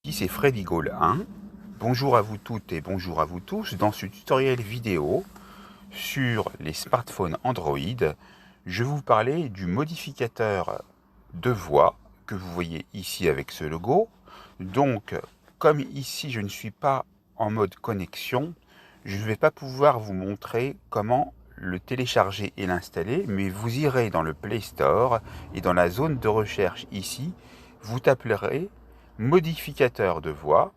Ici c'est Freddy Gaulle 1. Bonjour à vous toutes et bonjour à vous tous. Dans ce tutoriel vidéo sur les smartphones Android, je vais vous parler du modificateur de voix que vous voyez ici avec ce logo. Donc, comme ici je ne suis pas en mode connexion, je ne vais pas pouvoir vous montrer comment le télécharger et l'installer, mais vous irez dans le Play Store et dans la zone de recherche ici, vous taperez modificateur de voix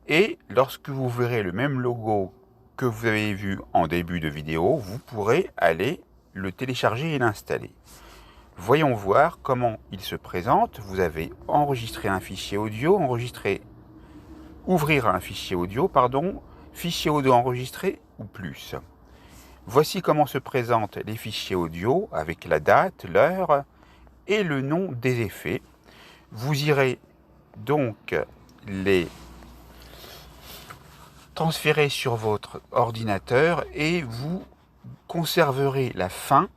et lorsque vous verrez le même logo que vous avez vu en début de vidéo, vous pourrez aller le télécharger et l'installer. Voyons voir comment il se présente. Vous avez enregistré un fichier audio, ouvrir un fichier audio, fichier audio enregistré ou plus. Voici comment se présentent les fichiers audio avec la date, l'heure et le nom des effets. Vous irez donc les transférer sur votre ordinateur et vous conserverez la fin,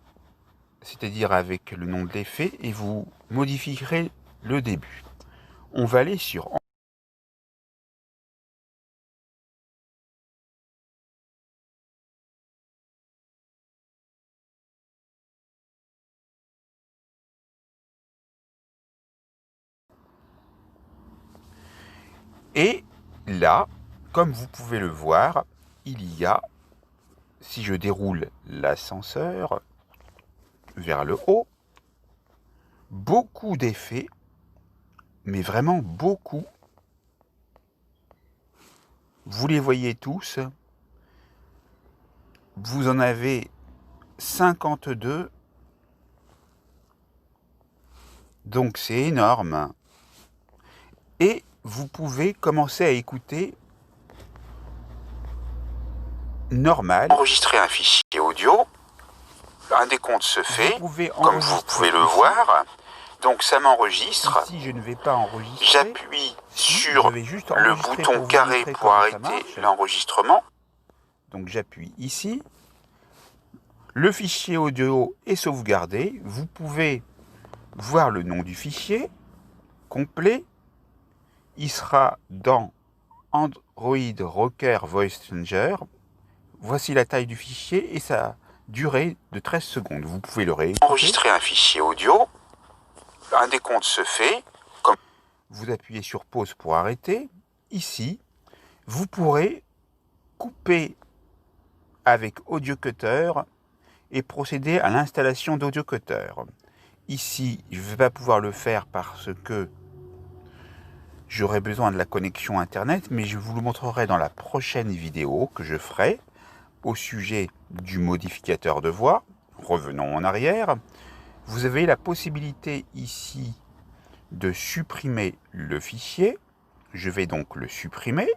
c'est-à-dire avec le nom de l'effet, et vous modifierez le début. On va aller sur et là, comme vous pouvez le voir, il y a, si je déroule l'ascenseur vers le haut, beaucoup d'effets, mais vraiment beaucoup. Vous les voyez tous. Vous en avez 52. Donc c'est énorme. Et vous pouvez commencer à écouter normal. Enregistrer un fichier audio. Un décompte se fait, comme vous pouvez le voir. Donc ça m'enregistre. Ici, je ne vais pas enregistrer. J'appuie sur le bouton carré pour arrêter l'enregistrement. Donc j'appuie ici. Le fichier audio est sauvegardé. Vous pouvez voir le nom du fichier complet. Il sera dans Android Rocker Voice Changer. Voici la taille du fichier et sa durée de 13 secondes. Vous pouvez le réécouter. Enregistrer un fichier audio. Un décompte se fait. Vous appuyez sur pause pour arrêter. Ici, vous pourrez couper avec Audio Cutter et procéder à l'installation d'Audio Cutter. Ici, je ne vais pas pouvoir le faire parce que j'aurai besoin de la connexion Internet, mais je vous le montrerai dans la prochaine vidéo que je ferai au sujet du modificateur de voix. Revenons en arrière. Vous avez la possibilité ici de supprimer le fichier. Je vais donc le supprimer.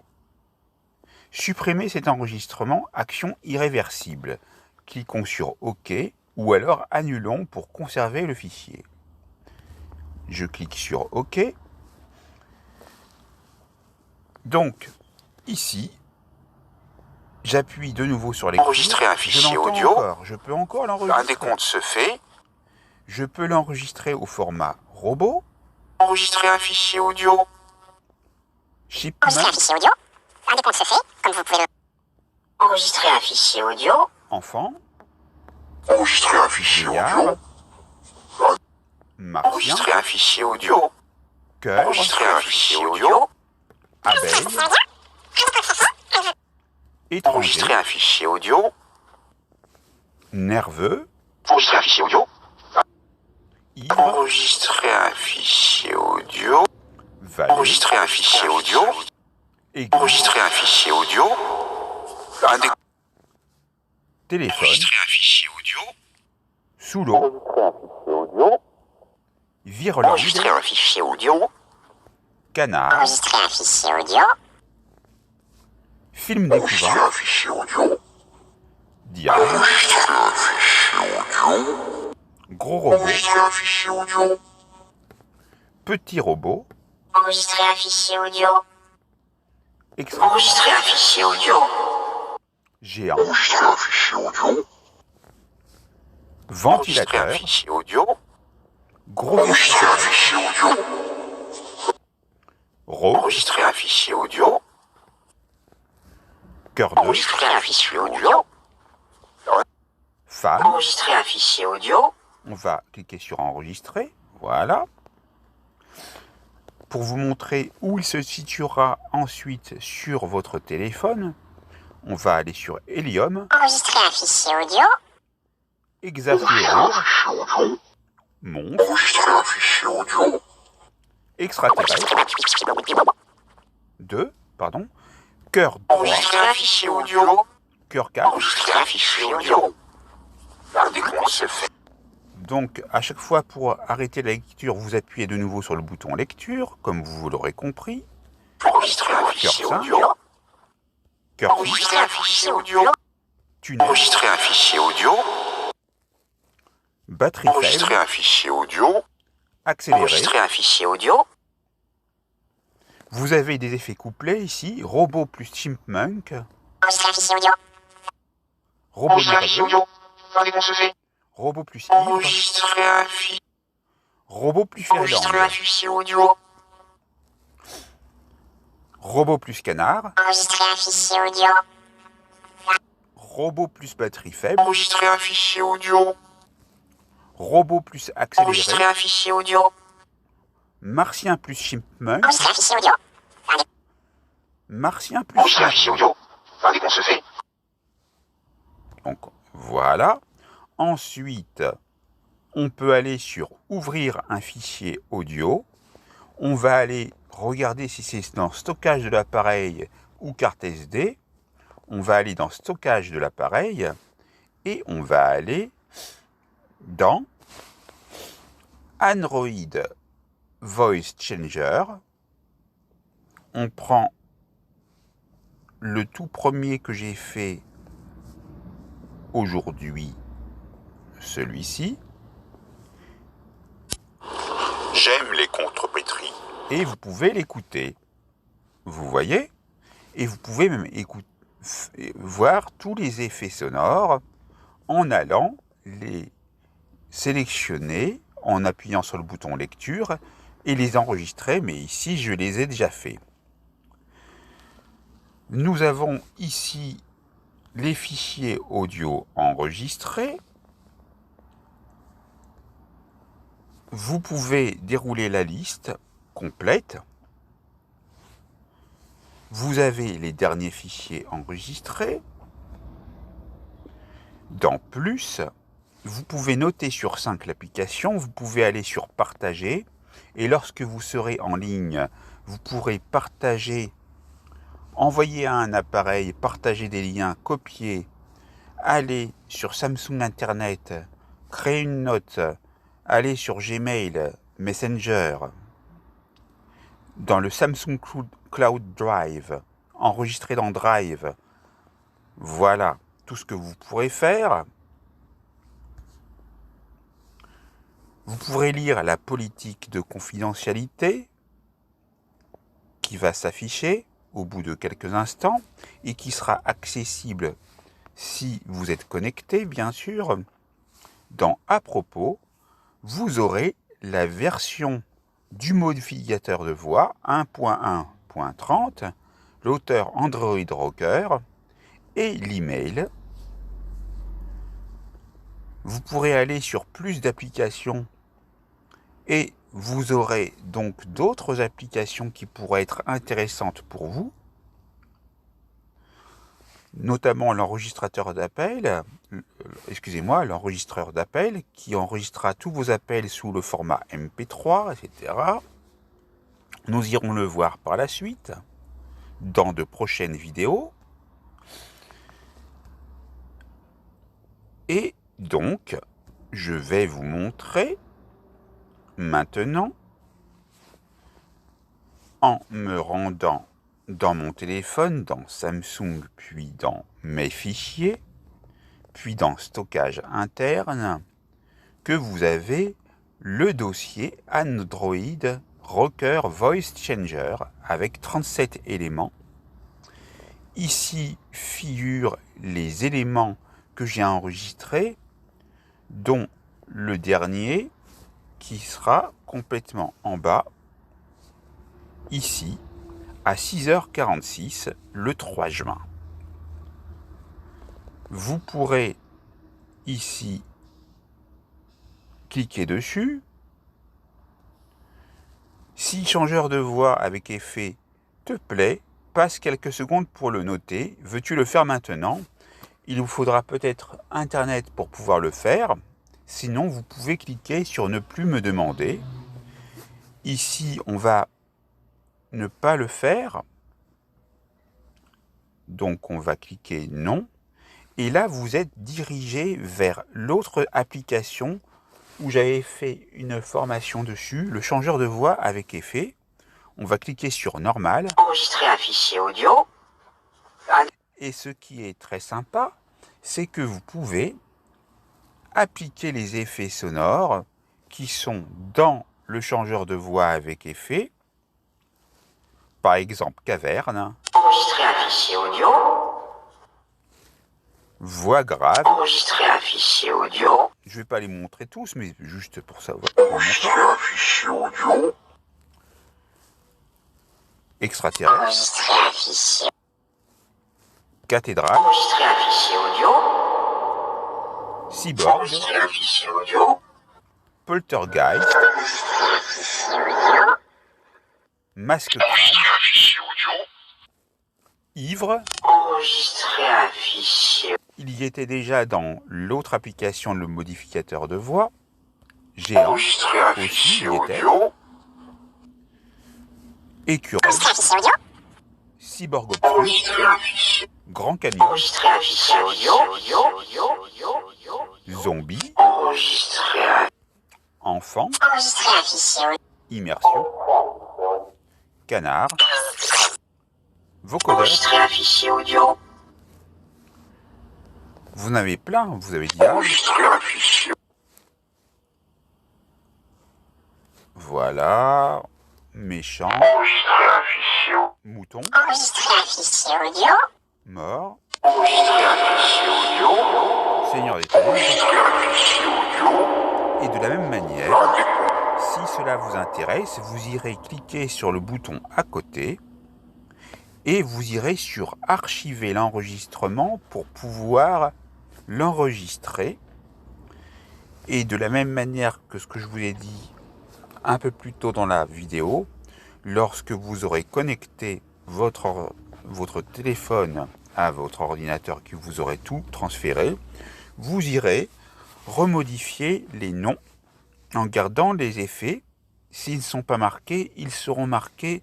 Supprimer cet enregistrement, action irréversible. Cliquons sur OK ou alors annulons pour conserver le fichier. Je clique sur OK. Donc, ici, j'appuie de nouveau sur l'écran. Enregistrer un fichier audio. Je peux encore l'enregistrer. Un décompte se fait. Je peux l'enregistrer au format robot. Enregistrer un fichier audio. Enregistrer un fichier audio. Un décompte se fait, comme vous pouvez le... Enregistrer un fichier audio. Enfant. Enregistrer un fichier audio. Martien. Enregistrer un fichier audio. Cœur. Enregistrer un fichier audio. Abeille. Étranger. Enregistrer un fichier audio. Nerveux. Enregistrer un fichier audio. Ivre. Enregistrer un fichier audio. Valet. Enregistrer un fichier audio. Aigu. Enregistrer un fichier audio. Téléphone. Enregistrer un fichier audio. Sous l'eau. Enregistrer un fichier audio. Virelande. Enregistrer un fichier audio. Canard. Enregistrer un fichier audio. Film découvert. Enregistrer un fichier audio. Diable. Enregistrer un fichier audio. Gros robot. Enregistrer un fichier audio. Petit robot. Enregistrer un fichier audio. Enregistrer un fichier audio. Géant. Enregistrer un fichier audio. Ventilateur. Enregistrer un fichier audio. Gros. Enregistrer un fichier audio. enregistrer un fichier audio, cœur 2, enregistrer un fichier audio, femme, enregistrer un fichier audio. On va cliquer sur enregistrer, voilà. Pour vous montrer où il se situera ensuite sur votre téléphone, on va aller sur Helium, enregistrer un fichier audio, Explorer, Monstre, enregistrer un fichier audio, Extraterrestre, 2, pardon, cœur 3, enregistrer un fichier audio, cœur 4, enregistrer un fichier audio. Un décompte se fait. Donc, à chaque fois, pour arrêter la lecture, vous appuyez de nouveau sur le bouton lecture, comme vous l'aurez compris. Enregistrer un fichier audio. Cœur 6. Enregistrer un fichier audio. Tunnel. Enregistrer un fichier audio. Batterie faible. Enregistrer un fichier audio. Accéléré. Enregistrer un fichier audio. Vous avez des effets couplets ici. Robot plus chipmunk. enregistrer un fichier audio, Robot nerveux. Robot plus ivre. Enregistrer un fichier. Robot plus fer enregistrer un fichier audio, Robot plus canard. enregistrer un fichier audio, Robot plus batterie faible. Enregistrer un fichier audio. Robot plus accéléré. Enregistrer un fichier audio. Martien plus chipmunk. enregistrer un fichier audio, Martien plus chipmunk. Donc voilà. Ensuite, on peut aller sur ouvrir un fichier audio. On va aller regarder si c'est dans stockage de l'appareil ou carte SD. On va aller dans stockage de l'appareil et on va aller dans Android Voice Changer. On prend le tout premier que j'ai fait aujourd'hui, celui-ci. J'aime les contrepétries. Et vous pouvez l'écouter. Vous voyez? Et vous pouvez même voir tous les effets sonores en allant les sélectionner en appuyant sur le bouton lecture et les enregistrer, mais ici je les ai déjà faits. Nous avons ici les fichiers audio enregistrés. Vous pouvez dérouler la liste complète. Vous avez les derniers fichiers enregistrés. Dans Plus, vous pouvez noter sur 5 l'application, vous pouvez aller sur Partager, et lorsque vous serez en ligne, vous pourrez partager, envoyer à un appareil, partager des liens, copier, aller sur Samsung Internet, créer une note, aller sur Gmail, Messenger, dans le Samsung Cloud Drive, enregistrer dans Drive. Voilà tout ce que vous pourrez faire. Vous pourrez lire la politique de confidentialité qui va s'afficher au bout de quelques instants et qui sera accessible si vous êtes connecté, bien sûr. Dans À propos, vous aurez la version du modificateur de voix 1.1.30, l'auteur Android Rocker et l'email. Vous pourrez aller sur plus d'applications et vous aurez donc d'autres applications qui pourraient être intéressantes pour vous, notamment l'enregistreur d'appel, l'enregistreur d'appel qui enregistrera tous vos appels sous le format MP3, etc. Nous irons le voir par la suite dans de prochaines vidéos. Et donc, je vais vous montrer maintenant, en me rendant dans mon téléphone, dans Samsung, puis dans mes fichiers, puis dans stockage interne, que vous avez le dossier Android Rocker Voice Changer avec 37 éléments. Ici figurent les éléments que j'ai enregistrés, dont le dernier qui sera complètement en bas ici à 6h46 le 3 juin. Vous pourrez ici cliquer dessus. Si changeur de voix avec effet te plaît, passe quelques secondes pour le noter. Veux-tu le faire maintenant? Il vous faudra peut-être Internet pour pouvoir le faire. Sinon, vous pouvez cliquer sur ne plus me demander. Ici, on va ne pas le faire. Donc, on va cliquer non. Et là, vous êtes dirigé vers l'autre application où j'avais fait une formation dessus, le changeur de voix avec effet. On va cliquer sur normal. Enregistrer un fichier audio. Et ce qui est très sympa, c'est que vous pouvez appliquer les effets sonores qui sont dans le changeur de voix avec effet. Par exemple, caverne. Enregistrer un fichier audio. Voix grave. Enregistrer un fichier audio. Je ne vais pas les montrer tous, mais juste pour savoir. Enregistrer un fichier audio. Extraterrestre. Enregistrer un fichier. Cathédrale. Enregistrer un fichier audio. Cyborg. Enregistrer un fichier audio. Poltergeist. Enregistrer un fichier audio. Masque Enregistrer crâne. un fichier audio. Ivre. Enregistrer un fichier. Il y était déjà dans l'autre application, le modificateur de voix. Géant. Enregistrer un Aussi, fichier il y était. audio. Écureuil. Enregistrer un fichier audio. Cyborg obscur. Enregistrer un fichier. Grand Canyon. Enregistrer un fichier audio. Zombie. Enregistrer un. Enfant. Enregistrer un fichier audio. Immersion. Canard. Vocodeur. Enregistrer un fichier audio. Vous en avez plein, vous avez diable. Enregistrer un fichier. Voilà. Méchant. Enregistrer un fichier. Mouton. Enregistrer un fichier audio. Mort. Enregistrer un fichier audio. Seigneur des ténèbres. Enregistrer un fichier audio. Et de la même manière, si cela vous intéresse, vous irez cliquer sur le bouton à côté et vous irez sur archiver l'enregistrement pour pouvoir l'enregistrer. Et de la même manière que ce que je vous ai dit un peu plus tôt dans la vidéo, lorsque vous aurez connecté votre téléphone à votre ordinateur, que vous aurez tout transféré, vous irez remodifier les noms en gardant les effets. S'ils ne sont pas marqués, ils seront marqués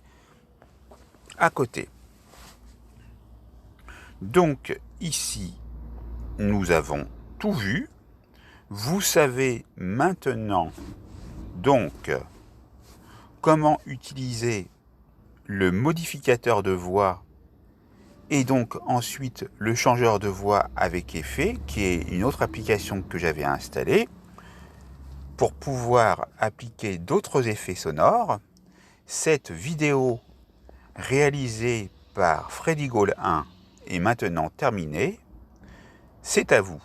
à côté. Donc ici, nous avons tout vu. Vous savez maintenant donc comment utiliser le modificateur de voix et donc ensuite le changeur de voix avec effet, qui est une autre application que j'avais installée pour pouvoir appliquer d'autres effets sonores. Cette vidéo réalisée par Freddy Gaulle 1 est maintenant terminée. C'est à vous.